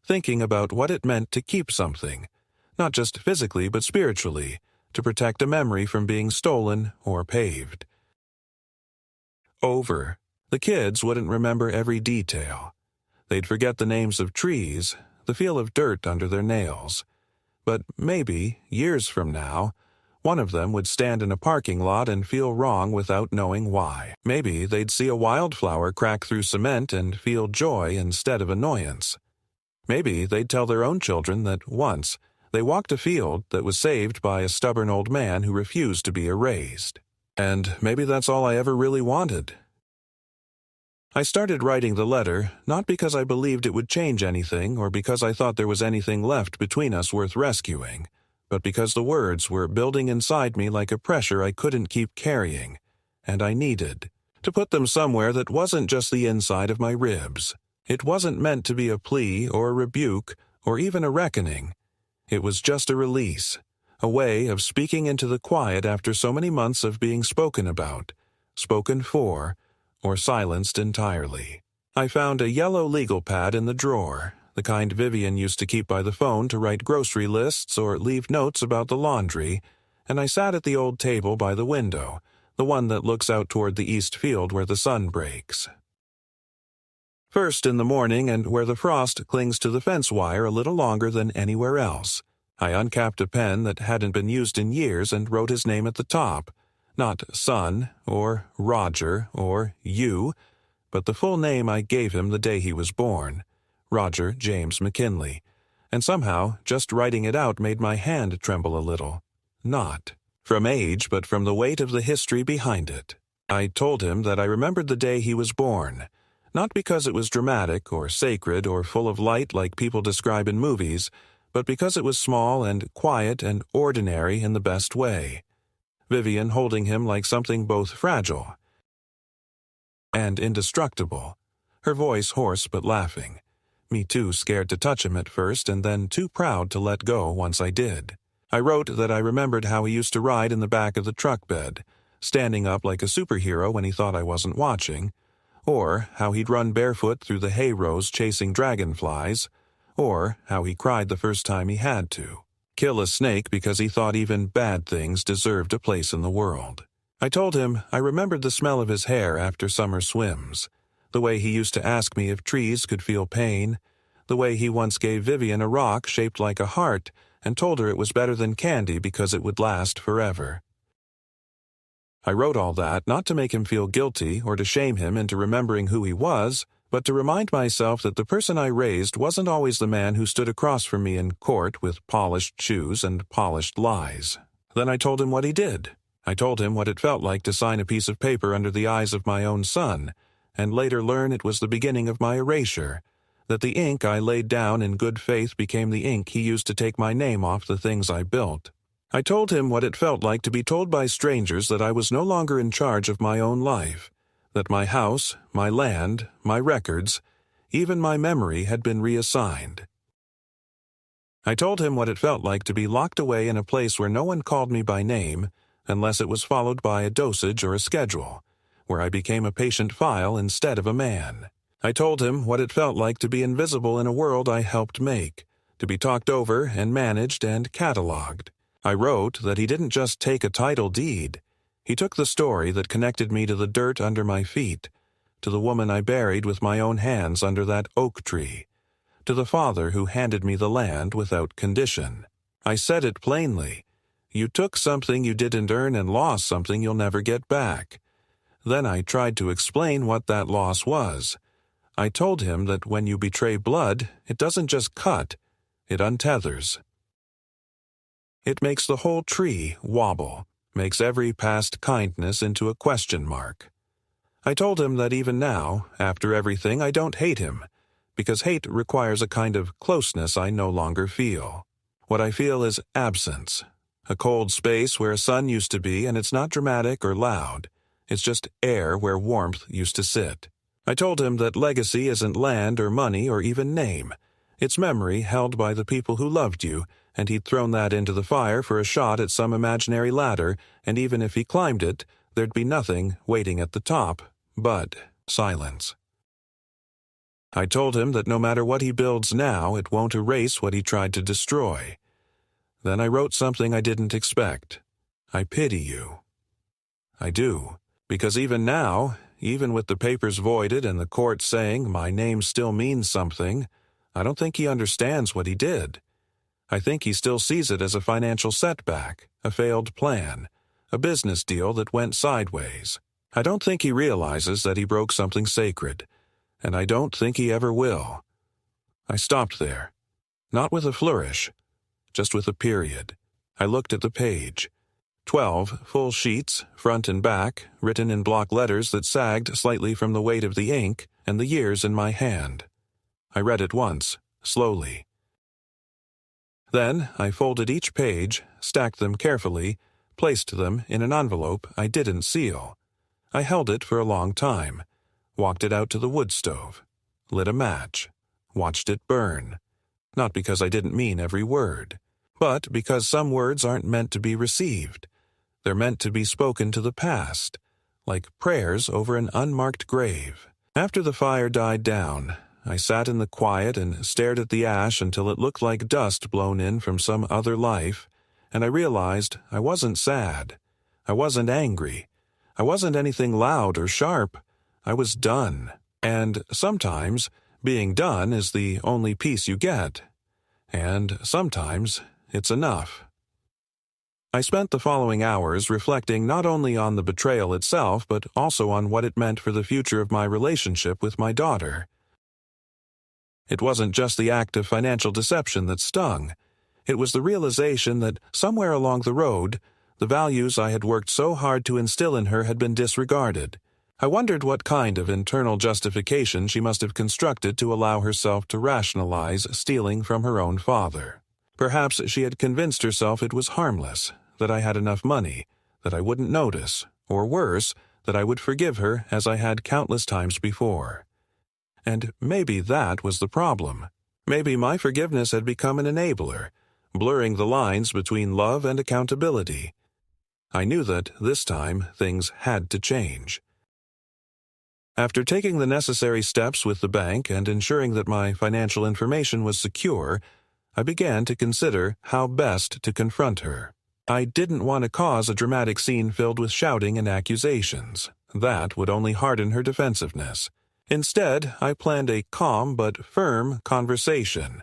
thinking about what it meant to keep something, not just physically but spiritually, to protect a memory from being stolen or paved. Over. The kids wouldn't remember every detail. They'd forget the names of trees, the feel of dirt under their nails. But maybe, years from now, one of them would stand in a parking lot and feel wrong without knowing why. Maybe they'd see a wildflower crack through cement and feel joy instead of annoyance. Maybe they'd tell their own children that once they walked a field that was saved by a stubborn old man who refused to be erased. And maybe that's all I ever really wanted. I started writing the letter, not because I believed it would change anything or because I thought there was anything left between us worth rescuing, but because the words were building inside me like a pressure I couldn't keep carrying, and I needed to put them somewhere that wasn't just the inside of my ribs. It wasn't meant to be a plea or a rebuke or even a reckoning. It was just a release a way of speaking into the quiet after so many months of being spoken about, spoken for, or silenced entirely. I found a yellow legal pad in the drawer, the kind Vivian used to keep by the phone to write grocery lists or leave notes about the laundry, and I sat at the old table by the window, the one that looks out toward the east field where the sun breaks. First in the morning, and where the frost clings to the fence wire a little longer than anywhere else, I uncapped a pen that hadn't been used in years and wrote his name at the top. Not Son, or Roger, or you, but the full name I gave him the day he was born, Roger James McKinley, and somehow just writing it out made my hand tremble a little. Not from age, but from the weight of the history behind it. I told him that I remembered the day he was born, not because it was dramatic or sacred or full of light like people describe in movies, but because it was small and quiet and ordinary in the best way. Vivian holding him like something both fragile and indestructible, her voice hoarse but laughing. Me too scared to touch him at first and then too proud to let go once I did. I wrote that I remembered how he used to ride in the back of the truck bed, standing up like a superhero when he thought I wasn't watching, or how he'd run barefoot through the hay rows chasing dragonflies, or how he cried the first time he had to. Kill a snake because he thought even bad things deserved a place in the world. I told him I remembered the smell of his hair after summer swims, the way he used to ask me if trees could feel pain, the way he once gave Vivian a rock shaped like a heart and told her it was better than candy because it would last forever. I wrote all that not to make him feel guilty or to shame him into remembering who he was, but to remind myself that the person I raised wasn't always the man who stood across from me in court with polished shoes and polished lies. Then I told him what he did. I told him what it felt like to sign a piece of paper under the eyes of my own son, and later learn it was the beginning of my erasure, that the ink I laid down in good faith became the ink he used to take my name off the things I built. I told him what it felt like to be told by strangers that I was no longer in charge of my own life, that my house, my land, my records, even my memory had been reassigned. I told him what it felt like to be locked away in a place where no one called me by name, unless it was followed by a dosage or a schedule, where I became a patient file instead of a man. I told him what it felt like to be invisible in a world I helped make, to be talked over and managed and cataloged. I wrote that he didn't just take a title deed. He took the story that connected me to the dirt under my feet, to the woman I buried with my own hands under that oak tree, to the father who handed me the land without condition. I said it plainly. You took something you didn't earn and lost something you'll never get back. Then I tried to explain what that loss was. I told him that when you betray blood, it doesn't just cut, it untethers. It makes the whole tree wobble, makes every past kindness into a question mark. I told him that even now, after everything, I don't hate him, because hate requires a kind of closeness I no longer feel. What I feel is absence, a cold space where a sun used to be, and it's not dramatic or loud. It's just air where warmth used to sit. I told him that legacy isn't land or money or even name. It's memory held by the people who loved you, and he'd thrown that into the fire for a shot at some imaginary ladder, and even if he climbed it, there'd be nothing waiting at the top but silence. I told him that no matter what he builds now, it won't erase what he tried to destroy. Then I wrote something I didn't expect. I pity you. I do, because even now, even with the papers voided and the court saying my name still means something, I don't think he understands what he did. I think he still sees it as a financial setback, a failed plan, a business deal that went sideways. I don't think he realizes that he broke something sacred, and I don't think he ever will. I stopped there, not with a flourish, just with a period. I looked at the page. 12 full sheets, front and back, written in block letters that sagged slightly from the weight of the ink and the years in my hand. I read it once, slowly. Then I folded each page, stacked them carefully, placed them in an envelope I didn't seal. I held it for a long time, walked it out to the wood stove, lit a match, watched it burn. Not because I didn't mean every word, but because some words aren't meant to be received. They're meant to be spoken to the past, like prayers over an unmarked grave. After the fire died down, I sat in the quiet and stared at the ash until it looked like dust blown in from some other life, and I realized I wasn't sad. I wasn't angry. I wasn't anything loud or sharp. I was done. And sometimes, being done is the only peace you get. And sometimes, it's enough. I spent the following hours reflecting not only on the betrayal itself, but also on what it meant for the future of my relationship with my daughter. It wasn't just the act of financial deception that stung. It was the realization that somewhere along the road, the values I had worked so hard to instill in her had been disregarded. I wondered what kind of internal justification she must have constructed to allow herself to rationalize stealing from her own father. Perhaps she had convinced herself it was harmless, that I had enough money, that I wouldn't notice, or worse, that I would forgive her as I had countless times before. And maybe that was the problem. Maybe my forgiveness had become an enabler, blurring the lines between love and accountability. I knew that, this time, things had to change. After taking the necessary steps with the bank and ensuring that my financial information was secure, I began to consider how best to confront her. I didn't want to cause a dramatic scene filled with shouting and accusations. That would only harden her defensiveness. Instead, I planned a calm but firm conversation,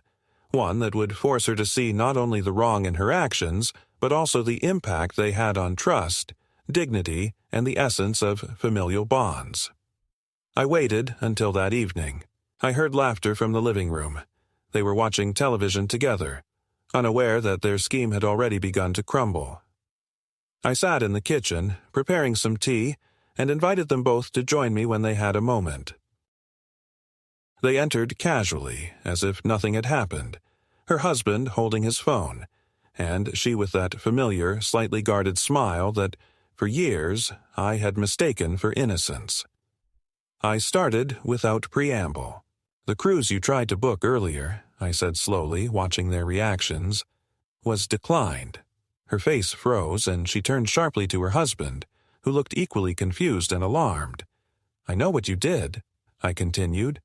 one that would force her to see not only the wrong in her actions, but also the impact they had on trust, dignity, and the essence of familial bonds. I waited until that evening. I heard laughter from the living room. They were watching television together, unaware that their scheme had already begun to crumble. I sat in the kitchen, preparing some tea, and invited them both to join me when they had a moment. They entered casually, as if nothing had happened, her husband holding his phone, and she with that familiar, slightly guarded smile that, for years, I had mistaken for innocence. I started without preamble. "The cruise you tried to book earlier," I said slowly, watching their reactions, "was declined." Her face froze, and she turned sharply to her husband, who looked equally confused and alarmed. "I know what you did," I continued.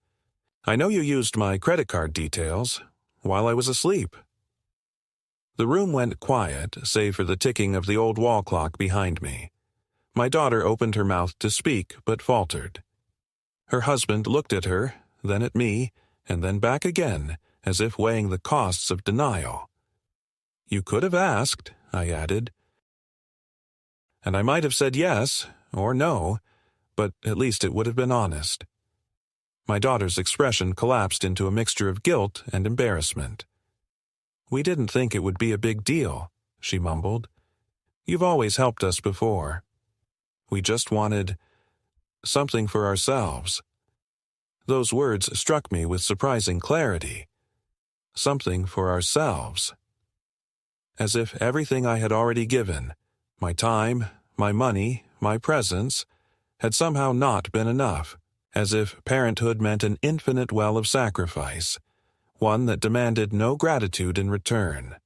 "I know you used my credit card details while I was asleep." The room went quiet, save for the ticking of the old wall clock behind me. My daughter opened her mouth to speak, but faltered. Her husband looked at her, then at me, and then back again, as if weighing the costs of denial. "You could have asked," I added. "And I might have said yes, or no, but at least it would have been honest." My daughter's expression collapsed into a mixture of guilt and embarrassment. "We didn't think it would be a big deal," she mumbled. "You've always helped us before. We just wanted something for ourselves." Those words struck me with surprising clarity. Something for ourselves. As if everything I had already given, my time, my money, my presence, had somehow not been enough. As if parenthood meant an infinite well of sacrifice, one that demanded no gratitude in return.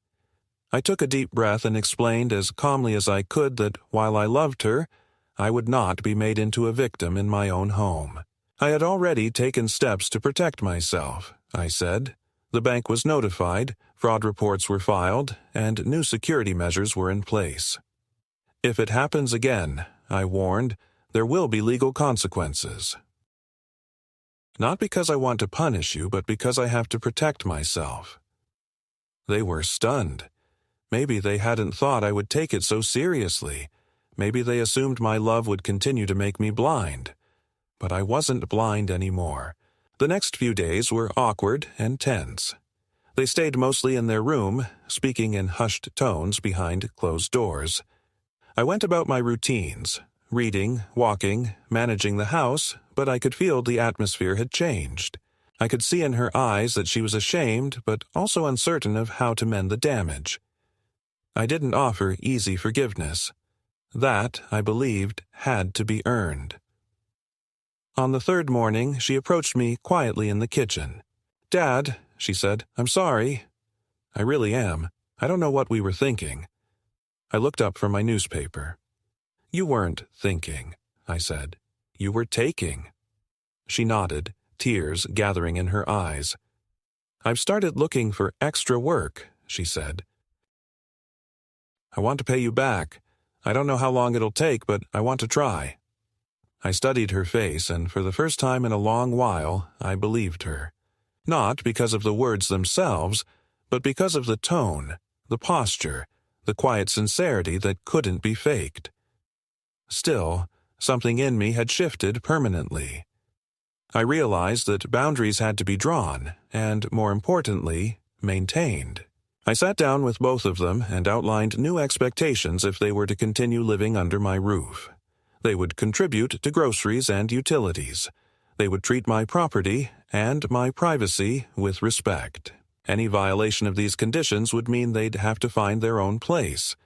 I took a deep breath and explained as calmly as I could that while I loved her, I would not be made into a victim in my own home. I had already taken steps to protect myself, I said. The bank was notified, fraud reports were filed, and new security measures were in place. "If it happens again," I warned, "there will be legal consequences. Not because I want to punish you, but because I have to protect myself." They were stunned. Maybe they hadn't thought I would take it so seriously. Maybe they assumed my love would continue to make me blind. But I wasn't blind anymore. The next few days were awkward and tense. They stayed mostly in their room, speaking in hushed tones behind closed doors. I went about my routines, reading, walking, managing the house, but I could feel the atmosphere had changed. I could see in her eyes that she was ashamed, but also uncertain of how to mend the damage. I didn't offer easy forgiveness. That, I believed, had to be earned. On the third morning, she approached me quietly in the kitchen. "Dad," she said, "I'm sorry. I really am. I don't know what we were thinking. I looked up from my newspaper. You weren't thinking, I said. You were taking. She nodded, tears gathering in her eyes. I've started looking for extra work, she said. I want to pay you back. I don't know how long it'll take, but I want to try. I studied her face, and for the first time in a long while, I believed her. Not because of the words themselves, but because of the tone, the posture, the quiet sincerity that couldn't be faked. Still, something in me had shifted permanently. I realized that boundaries had to be drawn, and, more importantly, maintained. I sat down with both of them and outlined new expectations if they were to continue living under my roof. They would contribute to groceries and utilities. They would treat my property and my privacy with respect. Any violation of these conditions would mean they'd have to find their own place.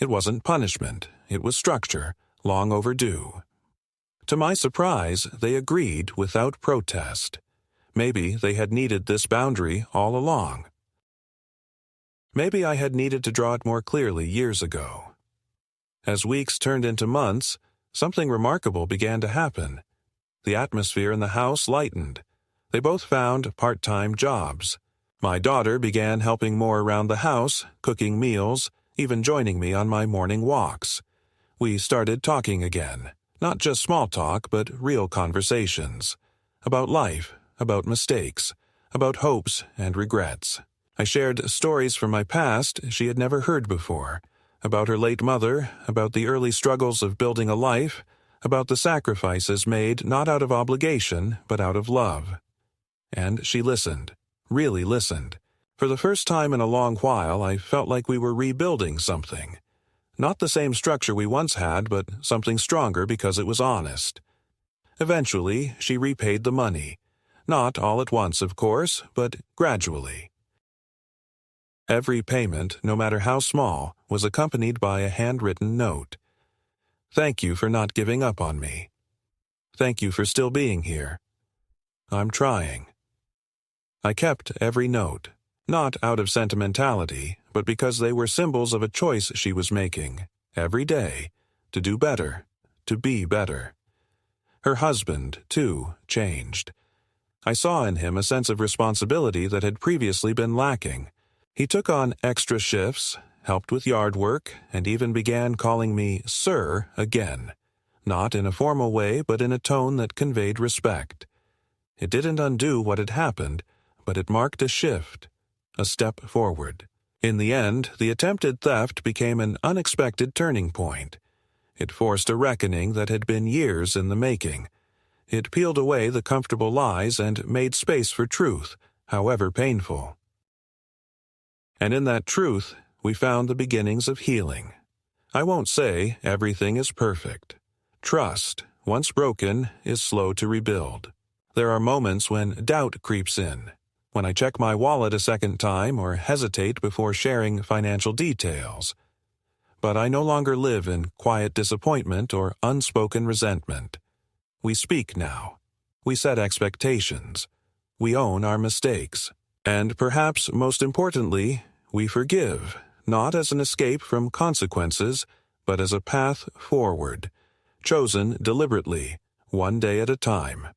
It wasn't punishment, it was structure, long overdue. To my surprise, they agreed without protest. Maybe they had needed this boundary all along. Maybe I had needed to draw it more clearly years ago. As weeks turned into months, something remarkable began to happen. The atmosphere in the house lightened. They both found part-time jobs. My daughter began helping more around the house, cooking meals, even joining me on my morning walks. We started talking again. Not just small talk, but real conversations. About life, about mistakes, about hopes and regrets. I shared stories from my past she had never heard before. About her late mother, about the early struggles of building a life, about the sacrifices made not out of obligation, but out of love. And she listened, really listened. For the first time in a long while, I felt like we were rebuilding something. Not the same structure we once had, but something stronger because it was honest. Eventually, she repaid the money. Not all at once, of course, but gradually. Every payment, no matter how small, was accompanied by a handwritten note. Thank you for not giving up on me. Thank you for still being here. I'm trying. I kept every note, not out of sentimentality, but because they were symbols of a choice she was making, every day, to do better, to be better. Her husband, too, changed. I saw in him a sense of responsibility that had previously been lacking. He took on extra shifts, helped with yard work, and even began calling me Sir again, not in a formal way, but in a tone that conveyed respect. It didn't undo what had happened, but it marked a shift, a step forward. In the end, the attempted theft became an unexpected turning point. It forced a reckoning that had been years in the making. It peeled away the comfortable lies and made space for truth, however painful. And in that truth, we found the beginnings of healing. I won't say everything is perfect. Trust, once broken, is slow to rebuild. There are moments when doubt creeps in, when I check my wallet a second time or hesitate before sharing financial details. But I no longer live in quiet disappointment or unspoken resentment. We speak now. We set expectations. We own our mistakes. And perhaps most importantly, we forgive, not as an escape from consequences, but as a path forward, chosen deliberately, one day at a time.